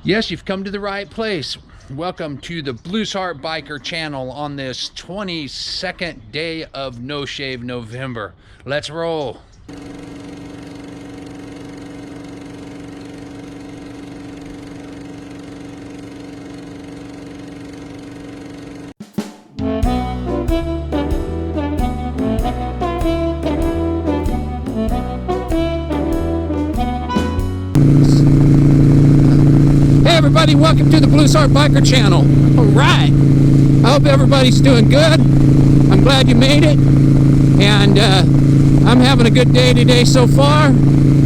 Yes, you've come to the right place. Welcome to the Blues Heart Biker channel on this 22nd day of No Shave November. Let's roll. Hey everybody, welcome to the Blues Heart Biker channel. Alright, I hope everybody's doing good. I'm glad you made it, and I'm having a good day today so far.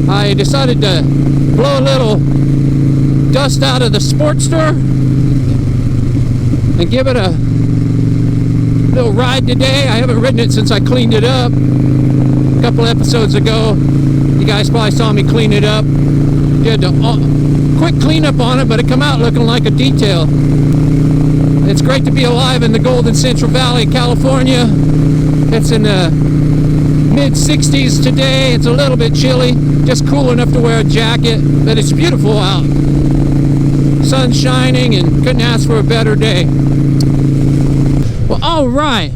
I decided to blow a little dust out of the Sportster and give it a little ride today. I haven't ridden it since I cleaned it up a couple episodes ago. You guys probably saw me clean it up. Did a quick cleanup on it, but it come out looking like a detail. It's great to be alive in the Golden Central Valley, California. It's in the mid-60s today. It's a little bit chilly, just cool enough to wear a jacket, but it's beautiful out. Sun's shining and couldn't ask for a better day. Well, all right.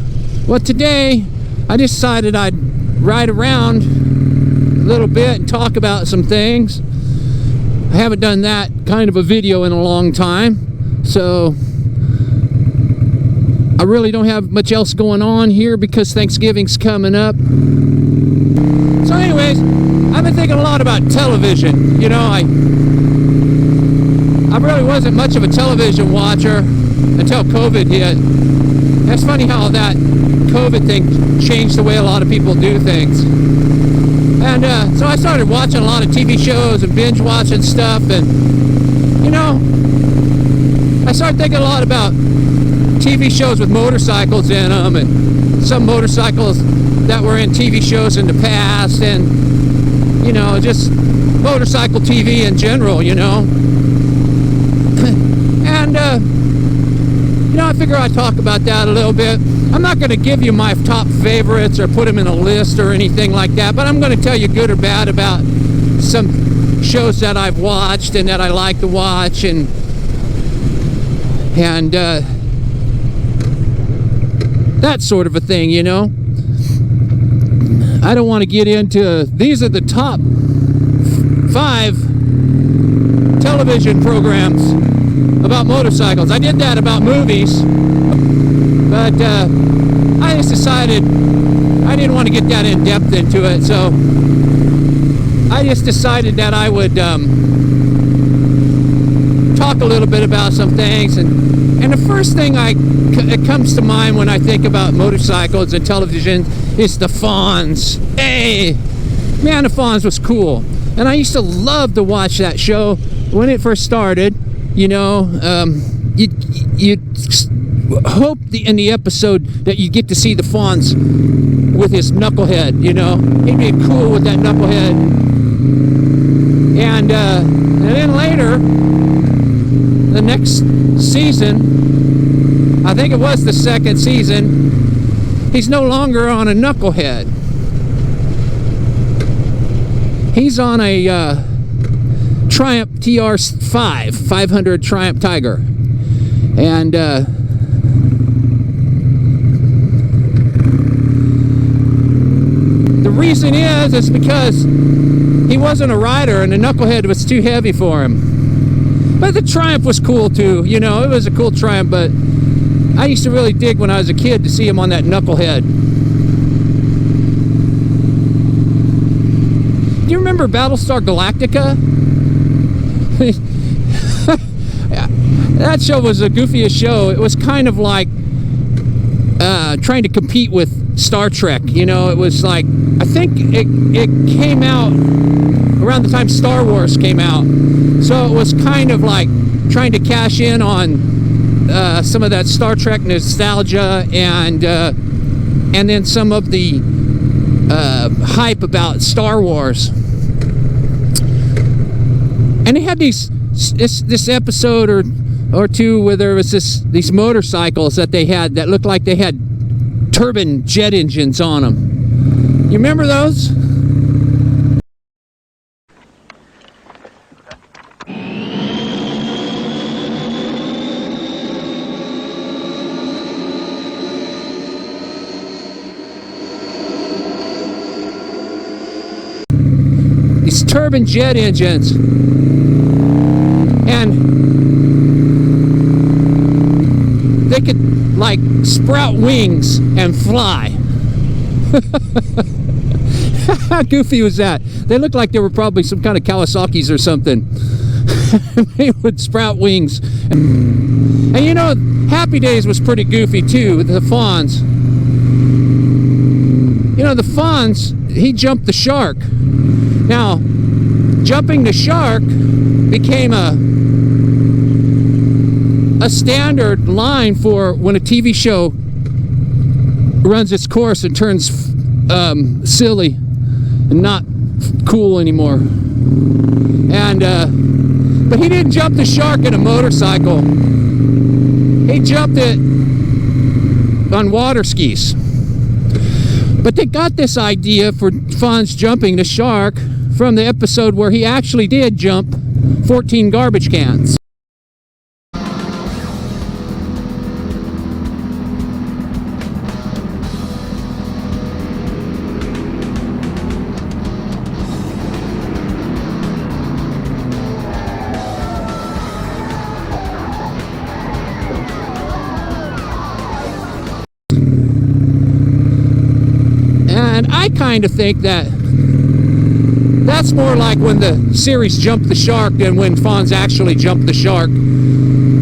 Well, today I decided I'd ride around a little bit and talk about some things. I haven't done that kind of a video in a long time, so I really don't have much else going on here because Thanksgiving's coming up. So anyways, I've been thinking a lot about television. You know, I really wasn't much of a television watcher until COVID hit. It's funny how that COVID thing changed the way a lot of people do things. And so I started watching a lot of TV shows and binge watching stuff, and you know, I started thinking a lot about TV shows with motorcycles in them, and some motorcycles that were in TV shows in the past, and you know, just motorcycle TV in general, you know. And you know, I figure I'd talk about that a little bit. I'm not going to give you my top favorites or put them in a list or anything like that, but I'm going to tell you good or bad about some shows that I've watched and that I like to watch, and that sort of a thing, you know. I don't want to get into, these are the top 5 television programs about motorcycles. I did that about movies, but I just decided I didn't want to get that in depth into it, so I just decided that I would talk a little bit about some things. And the first thing it comes to mind when I think about motorcycles and television is the Fawns. Hey, man, the Fawns was cool, and I used to love to watch that show when it first started. You know, you hope in the episode that you get to see the Fawns with his knucklehead, you know. He'd be cool with that knucklehead. And then later, the next season, I think it was the 2nd season, he's no longer on a knucklehead. He's on a Triumph TR5 500 Triumph Tiger, and the reason is because he wasn't a rider and the knucklehead was too heavy for him. But the Triumph was cool too, you know. It was a cool Triumph, but I used to really dig when I was a kid to see him on that knucklehead. Do you remember Battlestar Galactica? That show was the goofiest show. It was kind of like trying to compete with Star Trek, you know. It was like, I think it came out around the time Star Wars came out, so it was kind of like trying to cash in on some of that Star Trek nostalgia, and then some of the hype about Star Wars. And they had this episode or two where there was these motorcycles that they had that looked like they had turbine jet engines on them. You remember those? turbine jet engines, and they could like sprout wings and fly. How goofy was that? They looked like they were probably some kind of Kawasaki's or something. They would sprout wings. And you know, Happy Days was pretty goofy too, with the Fawns. You know, the Fawns, he jumped the shark. Now, jumping the shark became a standard line for when a TV show runs its course and turns silly and not cool anymore. And but he didn't jump the shark in a motorcycle. He jumped it on water skis. But they got this idea for Fawns jumping the shark from the episode where he actually did jump 14 garbage cans. And I kind of think that that's more like when the series jumped the shark than when Fawns actually jumped the shark.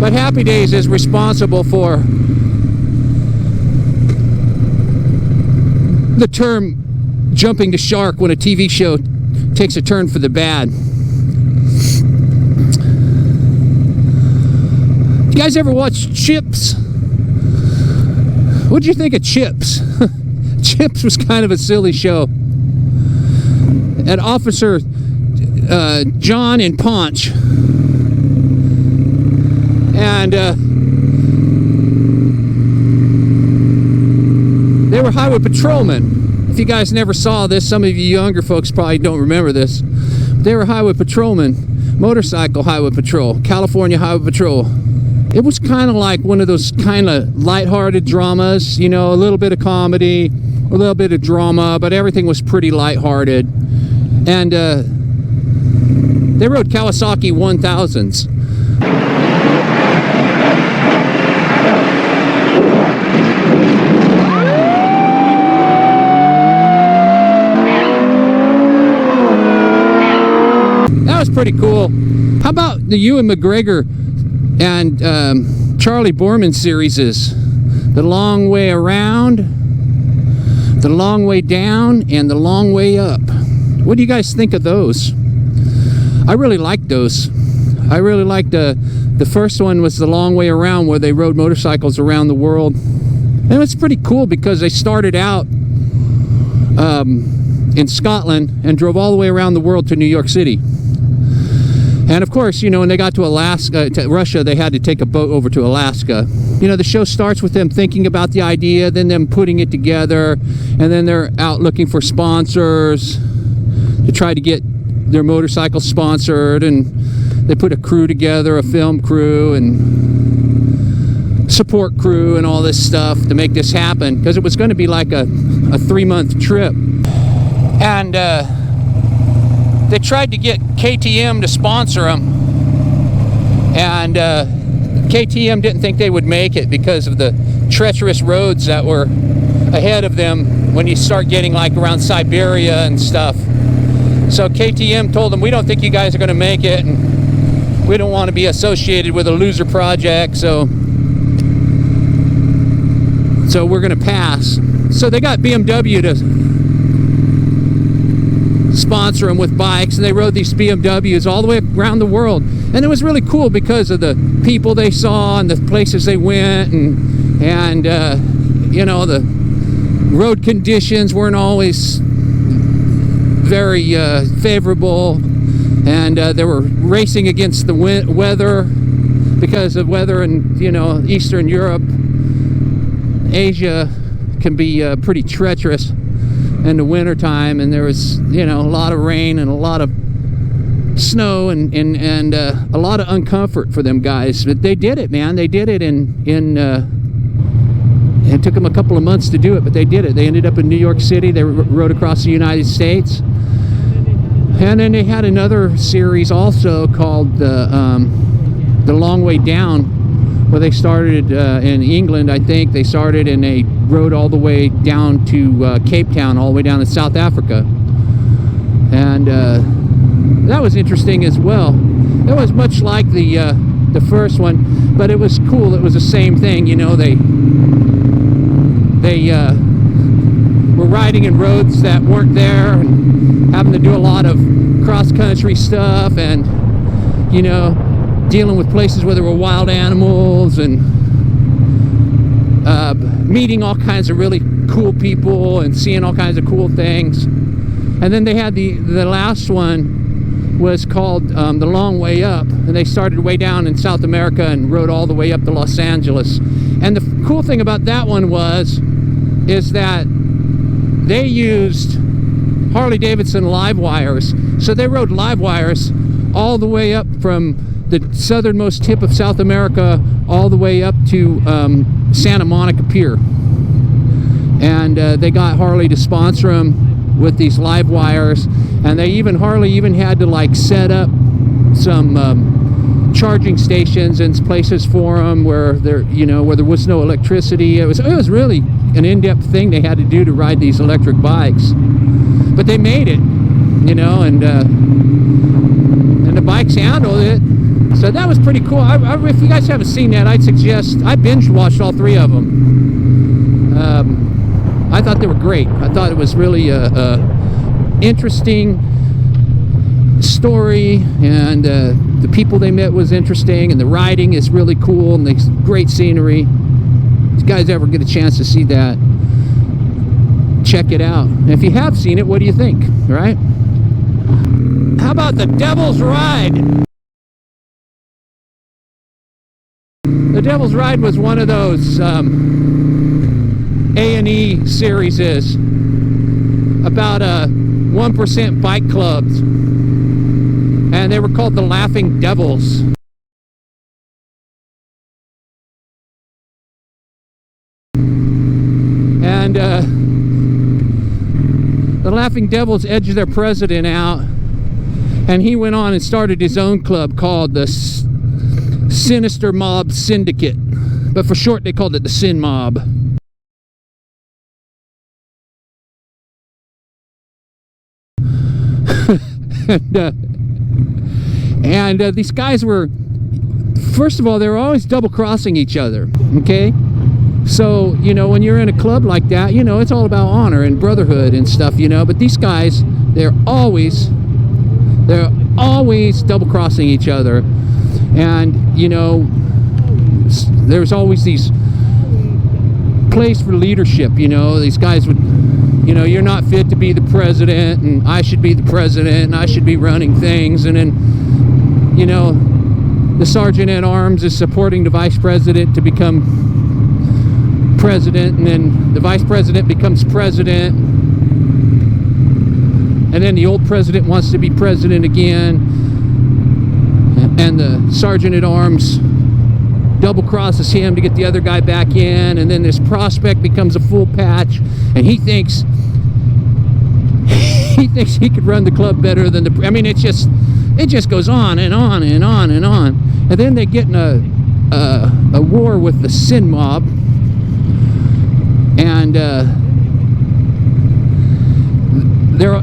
But Happy Days is responsible for the term jumping the shark when a TV show takes a turn for the bad. You guys ever watch Chips? What'd you think of Chips? Chips was kind of a silly show. And Officer John and Paunch, and they were highway patrolmen. If you guys never saw this, some of you younger folks probably don't remember this. They were highway patrolmen, motorcycle highway patrol, California highway patrol. It was kind of like one of those kind of lighthearted dramas, you know, a little bit of comedy, a little bit of drama, but everything was pretty lighthearted. And they rode Kawasaki 1000s. That was pretty cool. How about the Ewan McGregor and Charlie Borman series? The Long Way Around, The Long Way Down, and The Long Way Up. What do you guys think of those? I really liked those. I really liked the first one was The Long Way Around, where they rode motorcycles around the world. And it was pretty cool because they started out in Scotland and drove all the way around the world to New York City. And of course, you know, when they got to Alaska, to Russia, they had to take a boat over to Alaska. You know, the show starts with them thinking about the idea, then them putting it together, and then they're out looking for sponsors to try to get their motorcycle sponsored, and they put a crew together, a film crew and support crew and all this stuff to make this happen, because it was going to be like a 3-month trip. And they tried to get KTM to sponsor them, and KTM didn't think they would make it because of the treacherous roads that were ahead of them when you start getting like around Siberia and stuff. So KTM told them, we don't think you guys are going to make it, and we don't want to be associated with a loser project, so we're going to pass. So they got BMW to sponsor them with bikes, and they rode these BMWs all the way around the world. And it was really cool because of the people they saw and the places they went, and you know, the road conditions weren't always very favorable, and they were racing against the weather because of weather in, you know, Eastern Europe. Asia can be pretty treacherous in the winter time, and there was, you know, a lot of rain and a lot of snow and a lot of uncomfort for them guys. But they did it, man. They did it it took them a couple of months to do it, but they did it. They ended up in New York City. They rode across the United States. And then they had another series also called the Long Way Down, where they started in England, I think. They started and they rode all the way down to Cape Town, all the way down to South Africa. And that was interesting as well. It was much like the first one, but it was cool. It was the same thing, you know. They were riding in roads that weren't there and having to do a lot of cross-country stuff, and, you know, dealing with places where there were wild animals, and meeting all kinds of really cool people and seeing all kinds of cool things. And then they had the last one was called The Long Way Up, and they started way down in South America and rode all the way up to Los Angeles. And the cool thing about that one is that they used Harley Davidson live wires. So they rode live wires all the way up from the southernmost tip of South America all the way up to Santa Monica Pier. And they got Harley to sponsor them with these live wires, and Harley even had to like set up some charging stations and places for them where there was no electricity. It was really an in-depth thing they had to do to ride these electric bikes, but they made it, you know, and the bikes handled it. So that was pretty cool. If you guys haven't seen that, I'd suggest. I binge watched all three of them. I thought they were great. I thought it was really a interesting story, and the people they met was interesting, and the riding is really cool, and there's great scenery. If you guys ever get a chance to see that, check it out. And if you have seen it, what do you think? Right? How about the Devil's Ride? The Devil's Ride was one of those A&E series about 1% bike clubs, and they were called the Laughing Devils. And the Laughing Devils edged their president out, and he went on and started his own club called the Sinister Mob Syndicate, but for short they called it the Sin Mob. and these guys were, first of all, they were always double-crossing each other, okay? So, you know, when you're in a club like that, you know, it's all about honor and brotherhood and stuff, you know, but these guys, they're always double-crossing each other. And, you know, there's always these plays for leadership, you know. These guys would, you know, you're not fit to be the president, and I should be the president, and I should be running things. And then, you know, the sergeant at arms is supporting the vice president to become president, and then the vice president becomes president, and then the old president wants to be president again, and the sergeant at arms double crosses him to get the other guy back in, and then this prospect becomes a full patch, and he thinks he could run the club better than the, I mean, it just goes on and on and on and on. And then they get in a war with the Sin Mob, and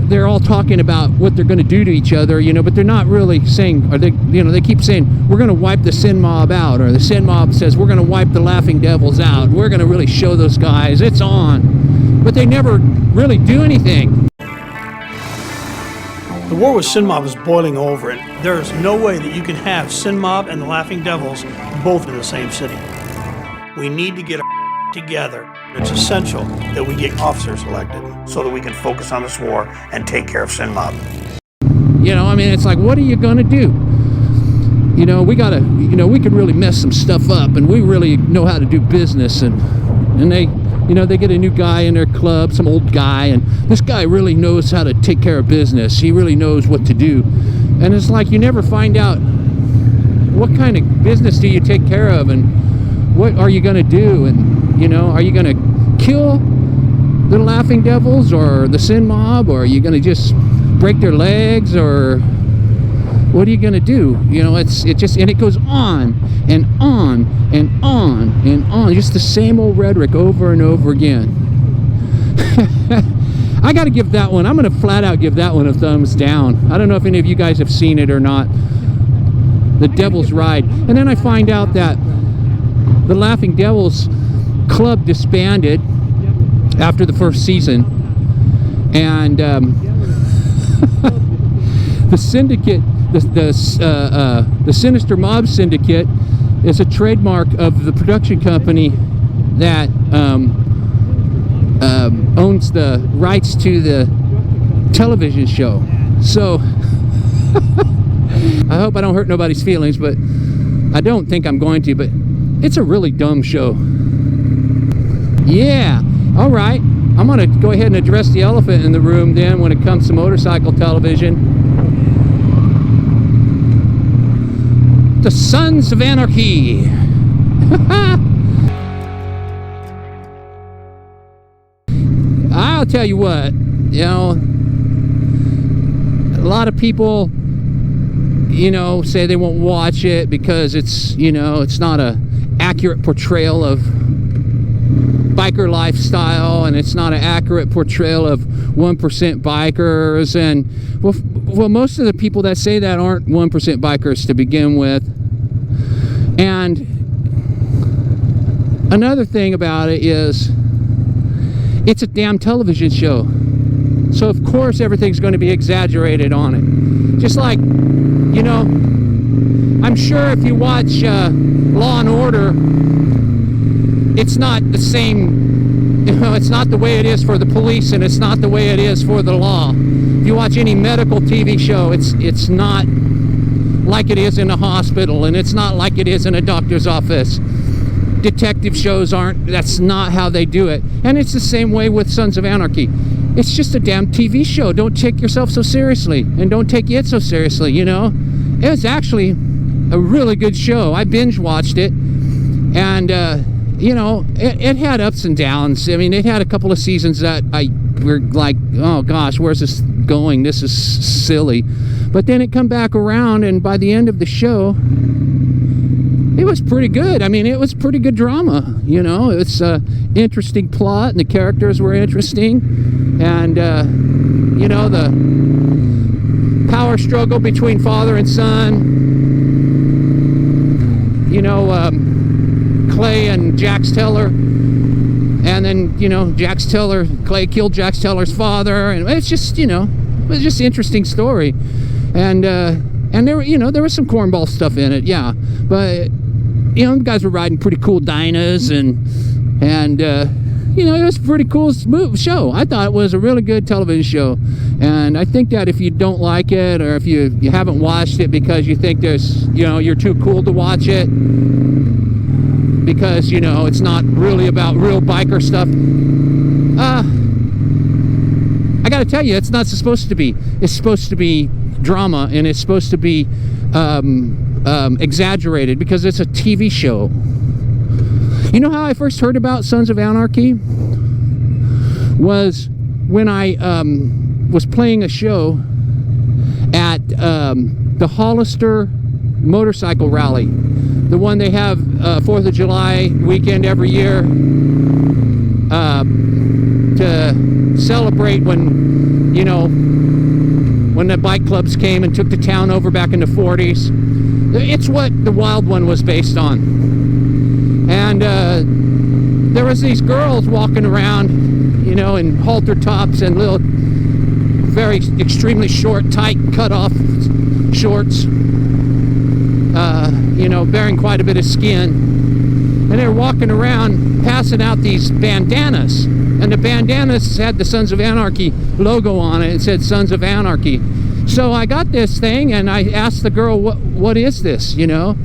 they're all talking about what they're going to do to each other, you know, but they're not really saying, or they, you know, they keep saying, we're going to wipe the Sin Mob out, or the Sin Mob says, we're going to wipe the Laughing Devils out. We're going to really show those guys it's on, but they never really do anything. The war with Sin Mob is boiling over, and there is no way that you can have Sin Mob and the Laughing Devils both in the same city. We need to get our together. It's essential that we get officers elected so that we can focus on this war and take care of Sin Mob. You know, I mean, it's like, what are you going to do? You know, we got to, you know, we could really mess some stuff up, and we really know how to do business, and they, you know, they get a new guy in their club, some old guy, and this guy really knows how to take care of business. He really knows what to do. And it's like you never find out what kind of business do you take care of, and what are you going to do, and, you know, are you going to kill the Laughing Devils or the Sin Mob, or are you going to just break their legs, or what are you gonna do? You know, it goes on and on and on and on, just the same old rhetoric over and over again. I gotta give that one, I'm gonna flat out give that one a thumbs down. I don't know if any of you guys have seen it or not. The Devil's Ride. And then I find out that the Laughing Devils club disbanded after the first season, and the syndicate, the Sinister Mob Syndicate, is a trademark of the production company that owns the rights to the television show. So I hope I don't hurt nobody's feelings, but I don't think I'm going to, but it's a really dumb show. Yeah, all right. I'm going to go ahead and address the elephant in the room then when it comes to motorcycle television. The Sons of Anarchy. I'll tell you what, you know, a lot of people, you know, say they won't watch it because it's, you know, it's not a accurate portrayal of biker lifestyle, and it's not an accurate portrayal of 1% bikers. And well, most of the people that say that aren't 1% bikers to begin with. And another thing about it is, it's a damn television show, so of course everything's going to be exaggerated on it. Just like, you know, I'm sure if you watch Law and Order, it's not the same, you know, it's not the way it is for the police, and it's not the way it is for the law. If you watch any medical TV show, it's not like it is in a hospital, and it's not like it is in a doctor's office. Detective shows aren't, that's not how they do it. And it's the same way with Sons of Anarchy. It's just a damn TV show. Don't take yourself so seriously, and don't take it so seriously, you know. It was actually a really good show. I binge watched it, and you know, it had ups and downs. I mean, it had a couple of seasons that I were like, oh gosh, where's this going? This is silly. But then it come back around, and by the end of the show, it was pretty good. I mean, it was pretty good drama, you know. It's a interesting plot, and the characters were interesting, and you know, the power struggle between father and son, you know, Clay and Jax Teller, and then, you know, Clay killed Jax Teller's father, and it's just, you know, it was just an interesting story. And there were, you know, there was some cornball stuff in it, yeah, but you know, the guys were riding pretty cool Dynas, and you know, it was a pretty cool show. I thought it was a really good television show, and I think that if you don't like it, or if you haven't watched it because you think there's, you know, you're too cool to watch it because, you know, it's not really about real biker stuff, I gotta tell you, it's not supposed to be. It's supposed to be drama, and it's supposed to be exaggerated because it's a TV show. You know how I first heard about Sons of Anarchy? Was when I was playing a show at the Hollister motorcycle rally, the one they have 4th of July weekend every year, to celebrate when, you know, when the bike clubs came and took the town over back in the 40s. It's what the Wild One was based on. And there was these girls walking around, you know, in halter tops and little, very extremely short, tight, cut-off shorts, you know, bearing quite a bit of skin. And they were walking around passing out these bandanas. And the bandanas had the Sons of Anarchy logo on it. It said Sons of Anarchy. So I got this thing, and I asked the girl, what is this, you know?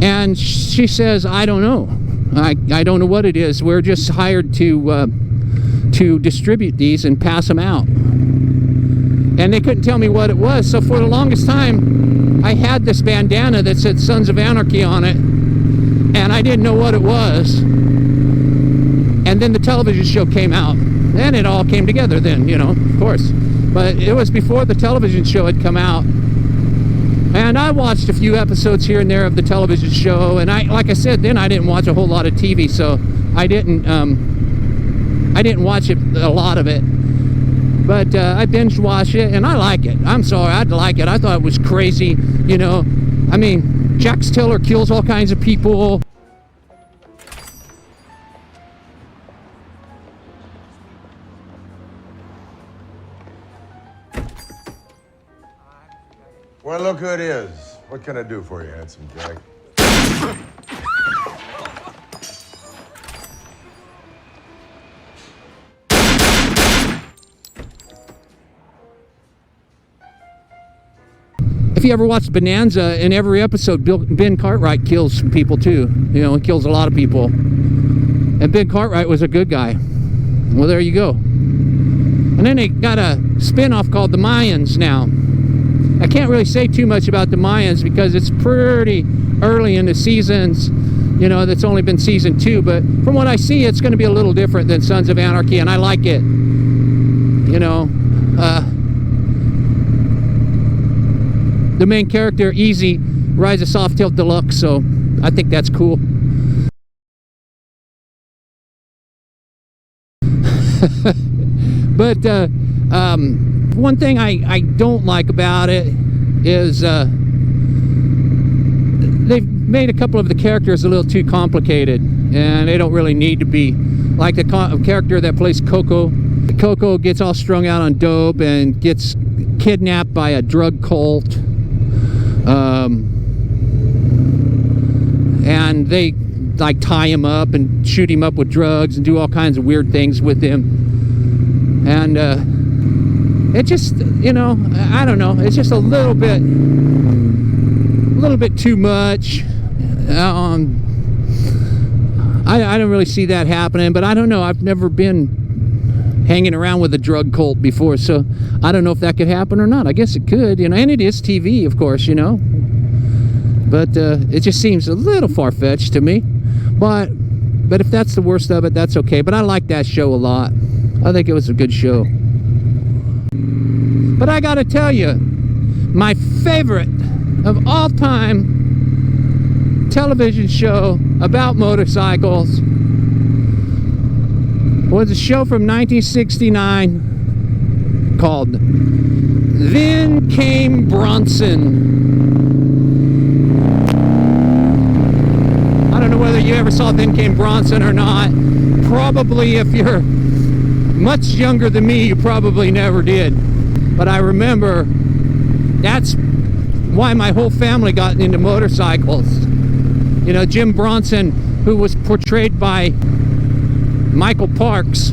And she says, I don't know. I don't know what it is. We're just hired to distribute these and pass them out. And they couldn't tell me what it was. So for the longest time, I had this bandana that said Sons of Anarchy on it, and I didn't know what it was. And then the television show came out, and it all came together then, you know, of course. But it was before the television show had come out. And I watched a few episodes here and there of the television show, and like I said, then I didn't watch a whole lot of TV, so I didn't watch it, a lot of it. But I binge watched it, and I like it. I'm sorry, I like it. I thought it was crazy, you know. I mean, Jax Teller kills all kinds of people. Well, look who it is. What can I do for you, handsome Jack? If you ever watched Bonanza, in every episode, Ben Cartwright kills some people too. You know, he kills a lot of people. And Ben Cartwright was a good guy. Well, there you go. And then they got a spin-off called the Mayans now. I can't really say too much about the Mayans because it's pretty early in the seasons. You know, that's only been season 2, but from what I see, it's going to be a little different than Sons of Anarchy, and I like it. You know, the main character, Easy, rides a Softail Deluxe, so I think that's cool. But one thing I don't like about it is they've made a couple of the characters a little too complicated, and they don't really need to be. Like the character that plays Coco. Coco gets all strung out on dope and gets kidnapped by a drug cult. And they like tie him up and shoot him up with drugs and do all kinds of weird things with him. And it just, you know, I don't know, it's just a little bit too much. I don't really see that happening, but I don't know, I've never been hanging around with a drug cult before, so I don't know if that could happen or not. I guess it could, you know, and it is TV, of course, you know, but it just seems a little far-fetched to me. But if that's the worst of it, that's okay. But I like that show a lot. I think it was a good show. But I gotta tell you, my favorite of all time television show about motorcycles was a show from 1969 called Then Came Bronson. I don't know whether you ever saw Then Came Bronson or not. Probably, if you're much younger than me, you probably never did. But I remember that's why my whole family got into motorcycles. You know, Jim Bronson, who was portrayed by Michael Parks,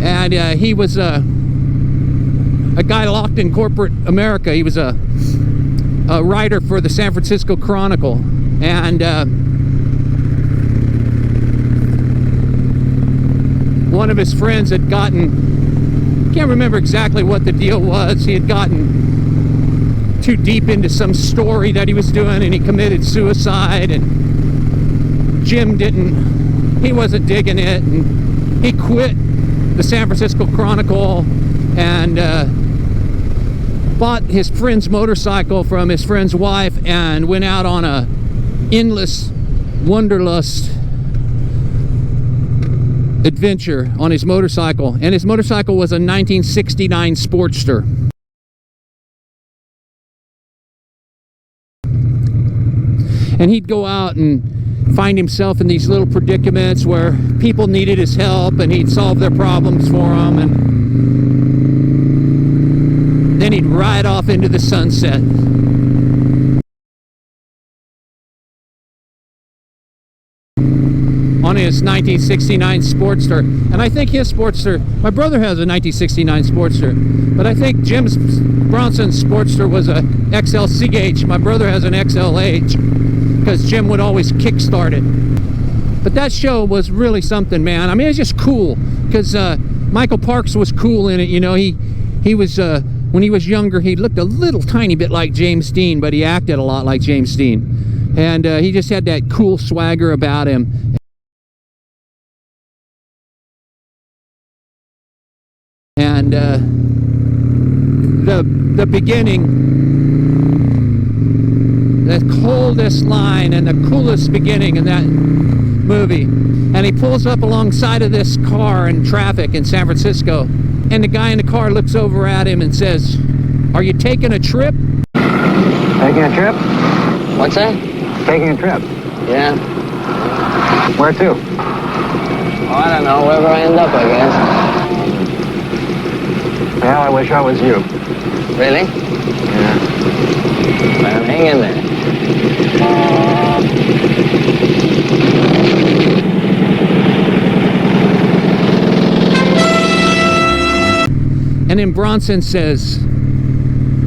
and he was a guy locked in corporate America. He was a writer for the San Francisco Chronicle, and one of his friends had gotten, can't remember exactly what the deal was, he had gotten too deep into some story that he was doing and he committed suicide, and Jim he wasn't digging it, and he quit the San Francisco Chronicle and bought his friend's motorcycle from his friend's wife and went out on a endless wanderlust adventure on his motorcycle. And his motorcycle was a 1969 Sportster. And he'd go out and find himself in these little predicaments where people needed his help, and he'd solve their problems for them, and then he'd ride off into the sunset. On his 1969 Sportster. And I think his Sportster, my brother has a 1969 Sportster, but I think Bronson's Sportster was a XLCH. My brother has an XLH, because Jim would always kickstart it. But that show was really something, man. I mean, it's just cool, because Michael Parks was cool in it, you know. He was, when he was younger, he looked a little tiny bit like James Dean, but he acted a lot like James Dean. And he just had that cool swagger about him. And the beginning, the coldest line and the coolest beginning in that movie. And he pulls up alongside of this car in traffic in San Francisco, and the guy in the car looks over at him and says, "Are you taking a trip?" Taking a trip? What's that? Taking a trip. Yeah. Where to? Oh, I don't know. Wherever I end up, I guess. Well, I wish I was you. Really? Yeah. Well, hang in there. And then Bronson says,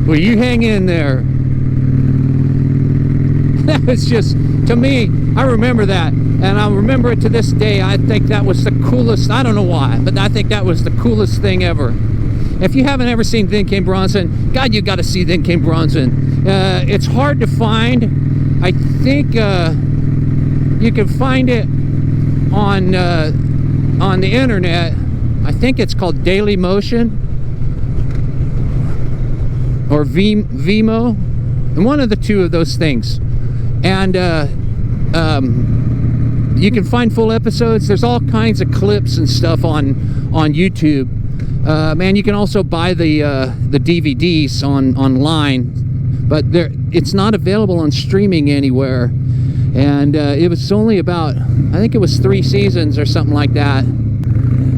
"Well, you hang in there." That was just, to me, I remember that. And I remember it to this day. I think that was the coolest, I don't know why, but I think that was the coolest thing ever. If you haven't ever seen Then Came Bronson, God, you got to see Then Came Bronson. It's hard to find. I think you can find it on the internet. I think it's called Daily Motion or Vimeo, and one of the two of those things. And you can find full episodes. There's all kinds of clips and stuff on YouTube. Man, you can also buy the DVDs online, but it's not available on streaming anywhere. And it was only about, I think it was 3 seasons or something like that.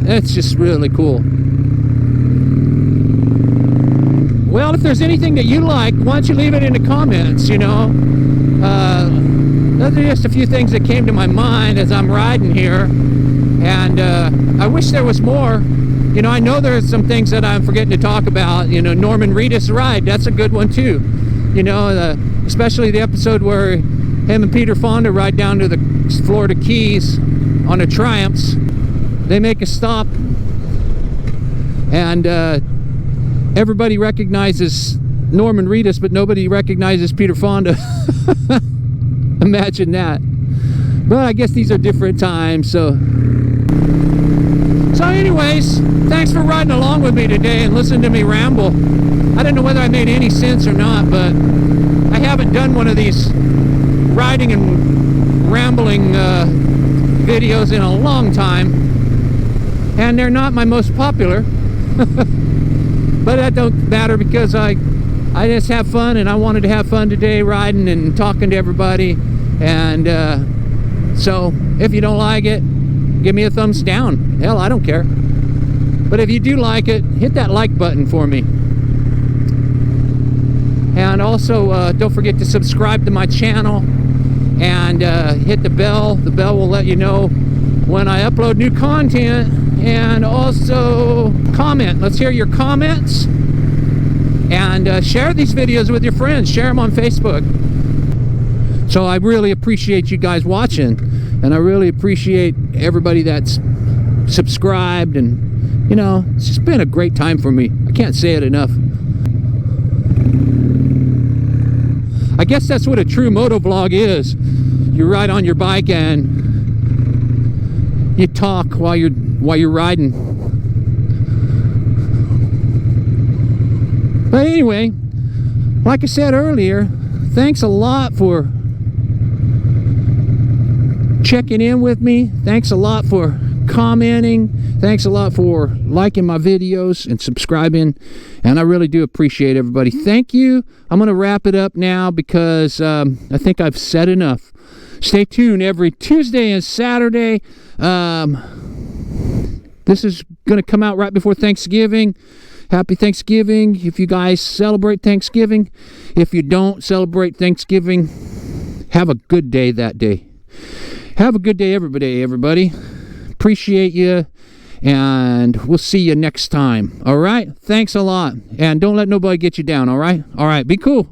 It's just really cool. Well, if there's anything that you like, why don't you leave it in the comments, you know? Those are just a few things that came to my mind as I'm riding here. And I wish there was more. You know, I know there's some things that I'm forgetting to talk about. You know, Norman Reedus' ride, that's a good one too. You know, especially the episode where him and Peter Fonda ride down to the Florida Keys on the Triumphs. They make a stop, and everybody recognizes Norman Reedus, but nobody recognizes Peter Fonda. Imagine that. But I guess these are different times, so anyways, thanks for riding along with me today and listening to me ramble. I don't know whether I made any sense or not, but I haven't done one of these riding and rambling videos in a long time, and they're not my most popular. But that don't matter, because I just have fun, and I wanted to have fun today riding and talking to everybody. And so if you don't like it, give me a thumbs down. Hell, I don't care. But if you do like it, hit that like button for me. And also don't forget to subscribe to my channel and hit the bell. The bell will let you know when I upload new content. And also comment. Let's hear your comments. And share these videos with your friends. Share them on Facebook. So I really appreciate you guys watching. And I really appreciate everybody that's subscribed. And, you know, it's just been a great time for me. I can't say it enough. I guess that's what a true motovlog is. You ride on your bike and you talk while you're riding. But anyway, like I said earlier, thanks a lot for checking in with me. Thanks a lot for commenting. Thanks a lot for liking my videos and subscribing. And I really do appreciate everybody. Thank you. I'm going to wrap it up now because I think I've said enough. Stay tuned every Tuesday and Saturday. This is going to come out right before Thanksgiving. Happy Thanksgiving if you guys celebrate Thanksgiving. If you don't celebrate Thanksgiving, have a good day that day. Have a good day everybody. Appreciate you, and we'll see you next time. All right? Thanks a lot. And don't let nobody get you down, all right? All right, be cool.